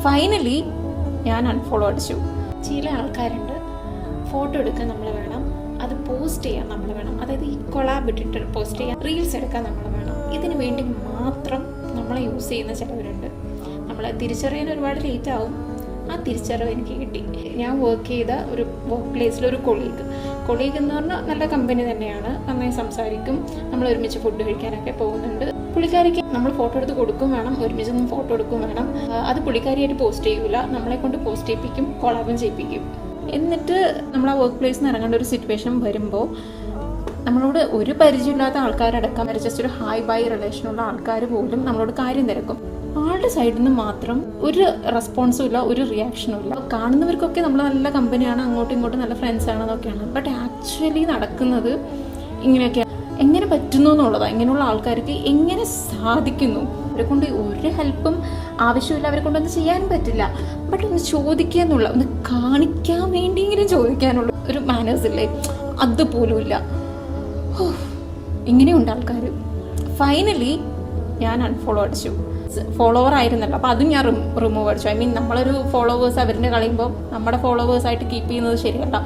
Finally ഞാൻ unfollow അടിച്ചു. ചില ആൾക്കാരുണ്ട്, ഫോട്ടോ എടുക്കാൻ നമ്മൾ വേണം, അത് പോസ്റ്റ് ചെയ്യാൻ നമ്മൾ വേണം, അതായത് ഈ കൊളാബ് ഇട്ടിട്ട് പോസ്റ്റ് ചെയ്യാൻ, റീൽസ് എടുക്കാൻ നമ്മൾ വേണം. ഇതിനു വേണ്ടി മാത്രം നമ്മളെ യൂസ് ചെയ്യുന്ന ചിലവരുണ്ട്. നമ്മളെ തിരിച്ചറിയാൻ ഒരുപാട് ലേറ്റ് ആവും. ആ തിരിച്ചറിവ് എനിക്ക് കിട്ടി. ഞാൻ വർക്ക് ചെയ്ത ഒരു വർക്ക് പ്ലേസിൽ ഒരു കൊളീഗ് എന്ന് പറഞ്ഞാൽ നല്ല കമ്പനി തന്നെയാണ്, നന്നായി സംസാരിക്കും, നമ്മൾ ഒരുമിച്ച് ഫുഡ് കഴിക്കാനൊക്കെ പോകുന്നുണ്ട്. പുള്ളിക്കാരിക്ക് നമ്മൾ ഫോട്ടോ എടുത്ത് കൊടുക്കും വേണം, ഒരുമിച്ച് നിന്ന് ഫോട്ടോ എടുക്കും വേണം. അത് പുള്ളിക്കാരിയായിട്ട് പോസ്റ്റ് ചെയ്യൂല, നമ്മളെ കൊണ്ട് പോസ്റ്റ് ചെയ്യിപ്പിക്കും, കൊളാബും ചെയ്യിപ്പിക്കും. എന്നിട്ട് നമ്മൾ ആ വർക്ക് പ്ലേസിൽ നിന്ന് ഇറങ്ങേണ്ട ഒരു സിറ്റുവേഷൻ വരുമ്പോൾ നമ്മളോട് ഒരു പരിചയമില്ലാത്ത ആൾക്കാരടക്കം, ജസ്റ്റ് ഒരു ഹായ് ബൈ റിലേഷനുള്ള ആൾക്കാർ പോലും നമ്മളോട് കാര്യം തിരക്കും. ആളുടെ സൈഡിൽ നിന്ന് മാത്രം ഒരു റെസ്പോൺസും ഇല്ല, ഒരു റിയാക്ഷനും ഇല്ല. കാണുന്നവർക്കൊക്കെ നമ്മൾ നല്ല കമ്പനിയാണ്, അങ്ങോട്ടും ഇങ്ങോട്ടും നല്ല ഫ്രണ്ട്സ് ആണെന്നൊക്കെയാണ്. ബട്ട് ആക്ച്വലി നടക്കുന്നത് ഇങ്ങനെയൊക്കെയാണ്. എങ്ങനെ പറ്റുന്നു എന്നുള്ളതാണ്. ഇങ്ങനെയുള്ള ആൾക്കാർക്ക് എങ്ങനെ സാധിക്കുന്നു? അവരെ കൊണ്ട് ഒരു ഹെൽപ്പും ആവശ്യമില്ല, അവരെ കൊണ്ടൊന്നും ചെയ്യാനും പറ്റില്ല. ബട്ട് ഒന്ന് ചോദിക്കുക എന്നുള്ള, ഒന്ന് കാണിക്കാൻ വേണ്ടിയെങ്കിലും ചോദിക്കാനുള്ള ഒരു മാനേഴ്സ് ഇല്ലേ, അതുപോലും ഇല്ല. ഇങ്ങനെയുണ്ട് ആൾക്കാർ. ഫൈനലി ഞാൻ അൺഫോളോ അടിച്ചു. ഫോളോവർ ആയിരുന്നല്ലോ, അപ്പോൾ അതും ഞാൻ റിമൂവ് അടിച്ചു. ഐ മീൻ, നമ്മളൊരു ഫോളോവേഴ്സ് അവരുടെ കളയുമ്പോൾ നമ്മുടെ ഫോളോവേഴ്സായിട്ട് കീപ്പ് ചെയ്യുന്നത് ശരിയല്ല.